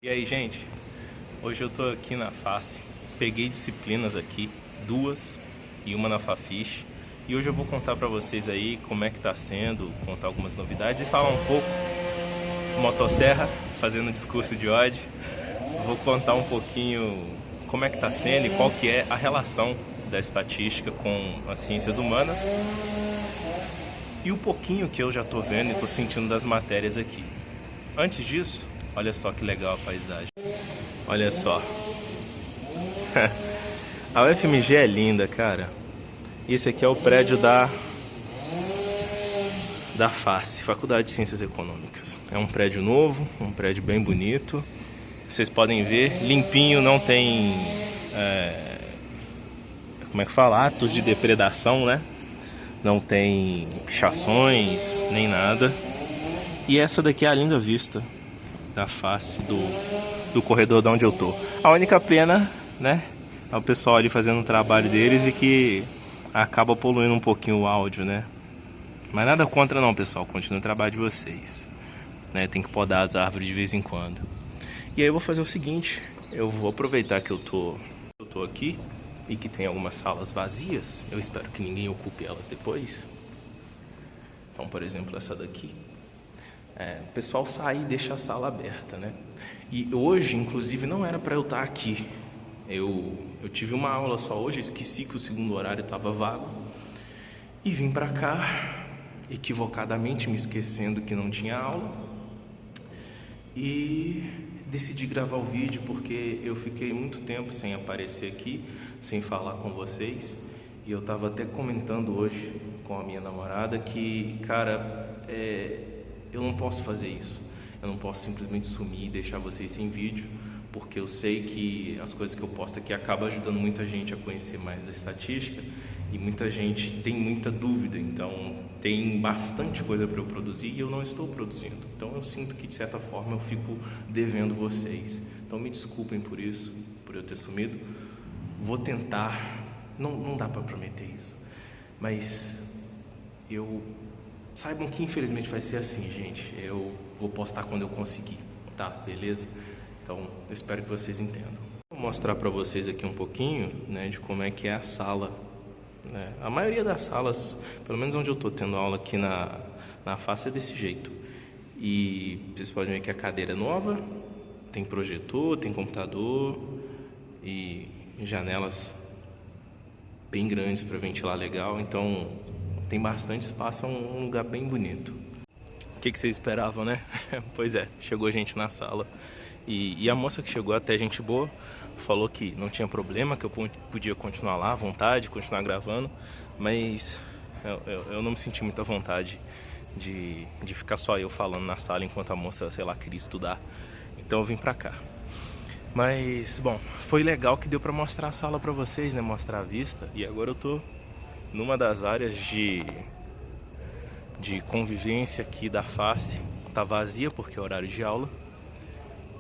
E aí, gente, hoje eu tô aqui na FACE, peguei disciplinas aqui, duas e uma na Fafiche, e hoje eu vou contar pra vocês aí como é que tá sendo, contar algumas novidades e falar um pouco motosserra, fazendo discurso de ódio. Vou contar um pouquinho como é que tá sendo e qual que é a relação da estatística com as ciências humanas e o pouquinho que eu já tô vendo e tô sentindo das matérias aqui. Antes disso, olha só que legal a paisagem. Olha só. A UFMG é linda, cara. Esse aqui é o prédio da FACE, Faculdade de Ciências Econômicas. É um prédio novo, um prédio bem bonito. Vocês podem ver, limpinho, não tem... como é que fala? Atos de depredação, né? Não tem pichações, nem nada. E essa daqui é a linda vista da FACE do corredor de onde eu tô. A única pena, né, é o pessoal ali fazendo o trabalho deles e que acaba poluindo um pouquinho o áudio, né? Mas nada contra não, pessoal, continue o trabalho de vocês, né? Tem que podar as árvores de vez em quando. E aí eu vou fazer o seguinte, eu vou aproveitar que eu tô aqui e que tem algumas salas vazias, eu espero que ninguém ocupe elas depois. Então, por exemplo, essa daqui. O pessoal sai e deixa a sala aberta, né? E hoje, inclusive, não era para eu estar aqui. Eu tive uma aula só hoje, esqueci que o segundo horário estava vago. E vim para cá, equivocadamente me esquecendo que não tinha aula. E decidi gravar o vídeo porque eu fiquei muito tempo sem aparecer aqui, sem falar com vocês. E eu estava até comentando hoje com a minha namorada que, cara, eu não posso fazer isso. Eu não posso simplesmente sumir e deixar vocês sem vídeo, porque eu sei que as coisas que eu posto aqui acabam ajudando muita gente a conhecer mais da estatística e muita gente tem muita dúvida, então tem bastante coisa para eu produzir e eu não estou produzindo. Então eu sinto que de certa forma eu fico devendo vocês. Então me desculpem por isso, por eu ter sumido. Vou tentar, não dá para prometer isso, mas saibam que infelizmente vai ser assim, gente. Eu vou postar quando eu conseguir, tá? Beleza? Então, eu espero que vocês entendam. Vou mostrar para vocês aqui um pouquinho, né, de como é que é a sala, né? A maioria das salas, pelo menos onde eu tô tendo aula aqui na FACE, é desse jeito. E vocês podem ver que a cadeira é nova, tem projetor, tem computador e janelas bem grandes para ventilar legal, então tem bastante espaço, é um lugar bem bonito. O que vocês esperavam, né? Pois é, chegou gente na sala. E a moça que chegou, até gente boa, falou que não tinha problema, que eu podia continuar lá à vontade, continuar gravando. Mas eu não me senti muito à vontade de ficar só eu falando na sala enquanto a moça, sei lá, queria estudar. Então eu vim pra cá. Mas, bom, foi legal que deu pra mostrar a sala pra vocês, né? Mostrar a vista. E agora eu tô numa das áreas de convivência aqui da FACE. Tá vazia porque é horário de aula.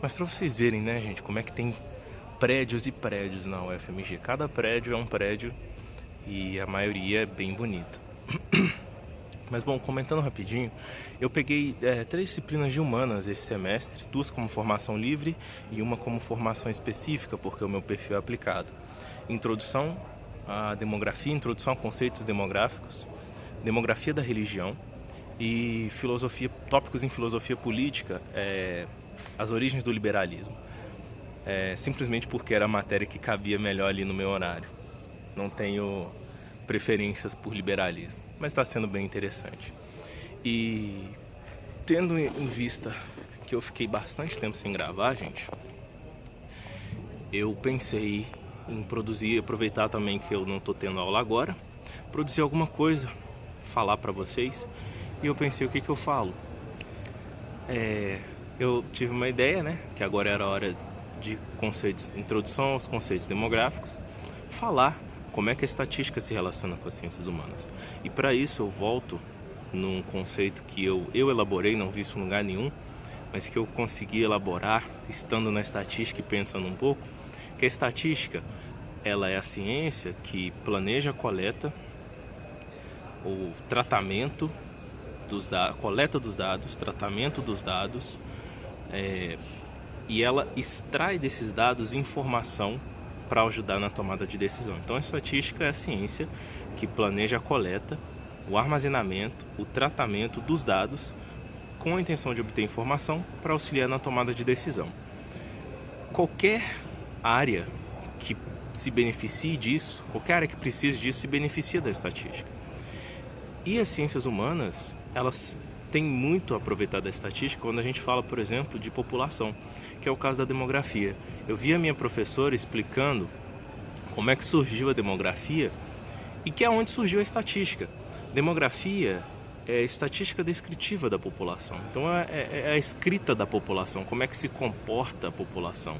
Mas pra vocês verem, né, gente, como é que tem prédios e prédios na UFMG. Cada prédio é um prédio e a maioria é bem bonita. Mas bom, comentando rapidinho, eu peguei 3 disciplinas de humanas esse semestre, 2 como formação livre e uma como formação específica, porque o meu perfil é aplicado. Introdução à demografia, introdução a conceitos demográficos, demografia da religião e filosofia, tópicos em filosofia política, as origens do liberalismo. Simplesmente porque era a matéria que cabia melhor ali no meu horário. Não tenho preferências por liberalismo, mas está sendo bem interessante. E tendo em vista que eu fiquei bastante tempo sem gravar, gente, eu pensei em produzir, aproveitar também que eu não estou tendo aula agora, produzir alguma coisa, falar para vocês. E eu pensei, o que eu falo? Eu tive uma ideia, né, que agora era a hora de conceitos, introdução aos conceitos demográficos, falar como é que a estatística se relaciona com as ciências humanas. E para isso eu volto num conceito que eu elaborei, não vi isso em lugar nenhum, mas que eu consegui elaborar estando na estatística e pensando um pouco, que a estatística, ela é a ciência que planeja a coleta, o tratamento coleta dos dados, tratamento dos dados, e ela extrai desses dados informação para ajudar na tomada de decisão. Então a estatística é a ciência que planeja a coleta, o armazenamento, o tratamento dos dados com a intenção de obter informação para auxiliar na tomada de decisão. Qualquer área que se beneficie disso, qualquer área que precise disso, se beneficia da estatística. E as ciências humanas, elas têm muito a aproveitar da estatística quando a gente fala, por exemplo, de população, que é o caso da demografia. Eu vi a minha professora explicando como é que surgiu a demografia e que é onde surgiu a estatística. Demografia é estatística descritiva da população. Então é a escrita da população, como é que se comporta a população,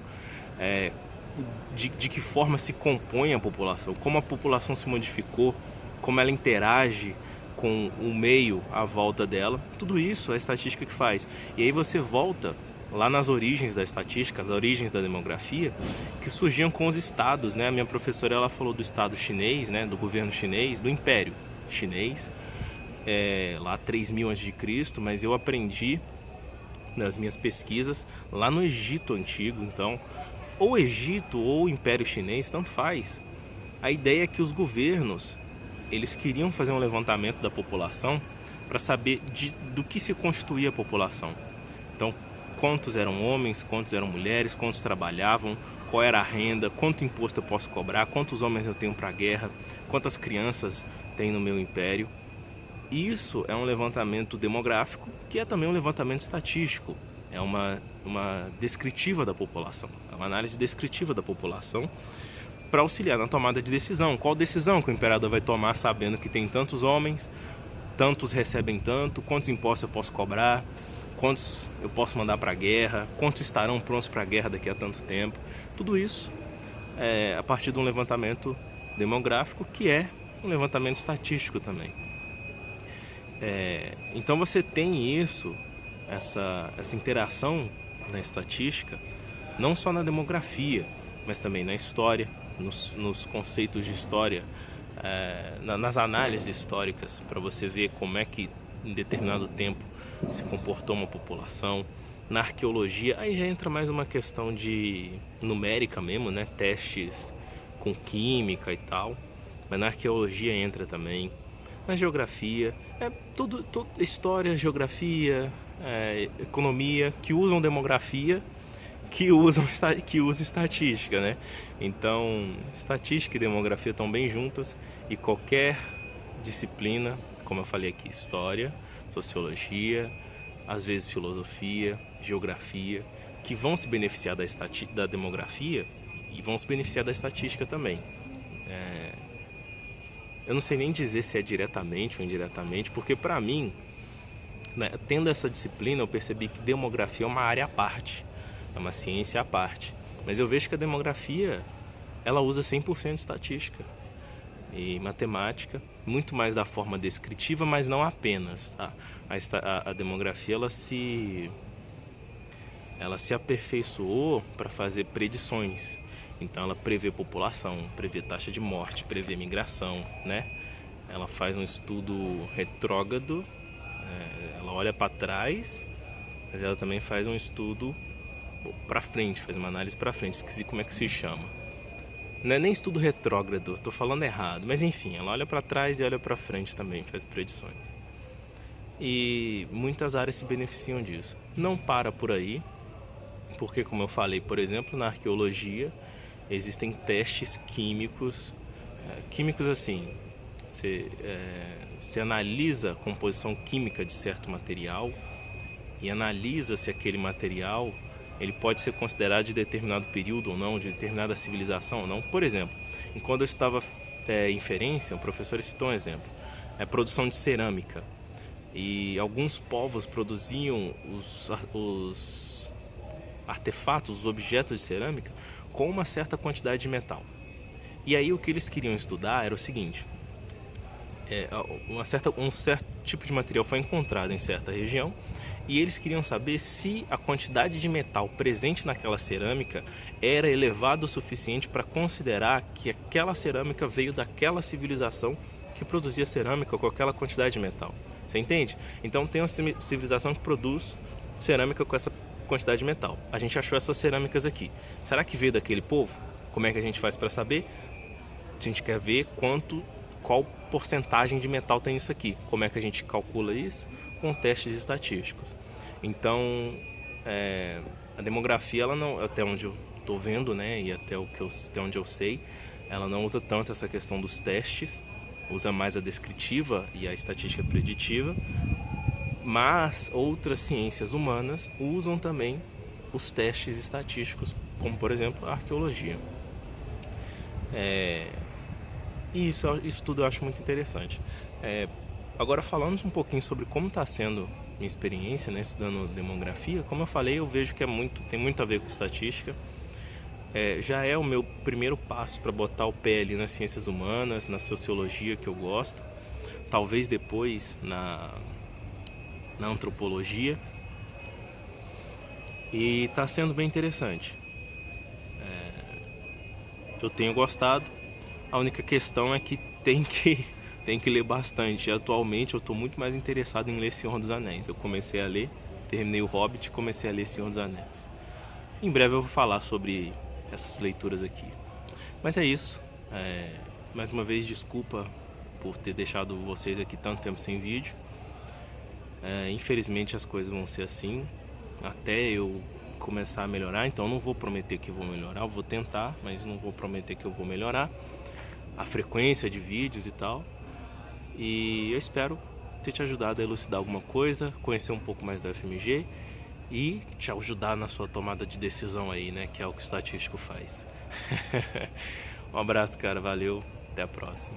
de que forma se compõe a população, como a população se modificou, como ela interage com o meio à volta dela. Tudo isso é a estatística que faz. E aí você volta lá nas origens da estatística, as origens da demografia, que surgiam com os estados, né? A minha professora, ela falou do estado chinês, né? Do governo chinês, do império chinês, lá 3000 a.C., mas eu aprendi nas minhas pesquisas lá no Egito Antigo. Então, ou Egito ou Império Chinês, tanto faz. A ideia é que os governos, eles queriam fazer um levantamento da população para saber do que se constituía a população. Então, quantos eram homens, quantos eram mulheres, quantos trabalhavam, qual era a renda, quanto imposto eu posso cobrar, quantos homens eu tenho para a guerra, quantas crianças tem no meu império. Isso é um levantamento demográfico, que é também um levantamento estatístico. É uma descritiva da população, é uma análise descritiva da população para auxiliar na tomada de decisão. Qual decisão que o imperador vai tomar sabendo que tem tantos homens, tantos recebem tanto, quantos impostos eu posso cobrar, quantos eu posso mandar para a guerra, quantos estarão prontos para a guerra daqui a tanto tempo. Tudo isso é a partir de um levantamento demográfico, que é um levantamento estatístico também. Então você tem isso, essa interação na estatística, não só na demografia, mas também na história, nos conceitos de história, nas análises históricas, para você ver como é que em determinado tempo se comportou uma população. Na arqueologia, aí já entra mais uma questão de numérica mesmo, né? Testes com química e tal, mas na arqueologia entra também. Na geografia, tudo história, geografia, economia, que usam demografia, que usa estatística, né? Então, estatística e demografia estão bem juntas, e qualquer disciplina, como eu falei aqui, história, sociologia, às vezes filosofia, geografia, que vão se beneficiar da demografia e vão se beneficiar da estatística também. Eu não sei nem dizer se é diretamente ou indiretamente, porque para mim, né, tendo essa disciplina, eu percebi que demografia é uma área à parte, é uma ciência à parte. Mas eu vejo que a demografia, ela usa 100% de estatística e matemática, muito mais da forma descritiva, mas não apenas, tá? A demografia, ela se aperfeiçoou para fazer predições. Então ela prevê população, prevê taxa de morte, prevê migração, né? Ela faz um estudo retrógrado, ela olha para trás, mas ela também faz um estudo para frente, faz uma análise para frente, esqueci como é que se chama. Não é nem estudo retrógrado, estou falando errado, mas enfim, ela olha para trás e olha para frente também, faz predições. E muitas áreas se beneficiam disso. Não para por aí, porque como eu falei, por exemplo, na arqueologia, existem testes químicos, assim, você analisa a composição química de certo material e analisa se aquele material ele pode ser considerado de determinado período ou não, de determinada civilização ou não. Por exemplo, enquanto eu estava em Ferência, o professor citou um exemplo, a produção de cerâmica, e alguns povos produziam os artefatos, os objetos de cerâmica com uma certa quantidade de metal. E aí o que eles queriam estudar era o seguinte: um certo tipo de material foi encontrado em certa região, e eles queriam saber se a quantidade de metal presente naquela cerâmica era elevada o suficiente para considerar que aquela cerâmica veio daquela civilização que produzia cerâmica com aquela quantidade de metal. Você entende? Então tem uma civilização que produz cerâmica com essa quantidade de metal. A gente achou essas cerâmicas aqui. Será que veio daquele povo? Como é que a gente faz para saber? A gente quer ver qual porcentagem de metal tem isso aqui. Como é que a gente calcula isso? Com testes estatísticos. Então, a demografia, ela não, até onde eu estou vendo, né, e até onde eu sei, ela não usa tanto essa questão dos testes, usa mais a descritiva e a estatística preditiva, mas outras ciências humanas usam também os testes estatísticos, como por exemplo a arqueologia. E isso tudo eu acho muito interessante. Agora, falando um pouquinho sobre como está sendo minha experiência, né, estudando demografia, como eu falei, eu vejo que tem muito a ver com estatística. Já é o meu primeiro passo para botar o pé ali nas ciências humanas, na sociologia, que eu gosto. Talvez depois na antropologia. E está sendo bem interessante. Eu tenho gostado. A única questão é que tem que ler bastante. Atualmente eu estou muito mais interessado em ler Senhor dos Anéis. Eu comecei a ler, terminei o Hobbit e comecei a ler Senhor dos Anéis. Em breve eu vou falar sobre essas leituras aqui. Mas é isso. Mais uma vez, desculpa por ter deixado vocês aqui tanto tempo sem vídeo. Infelizmente as coisas vão ser assim até eu começar a melhorar. Então eu não vou prometer que vou melhorar. Eu vou tentar, mas não vou prometer que eu vou melhorar a frequência de vídeos e tal. E eu espero ter te ajudado a elucidar alguma coisa, conhecer um pouco mais da FMG e te ajudar na sua tomada de decisão aí, né? Que é o que o estatístico faz. Um abraço, cara. Valeu. Até a próxima.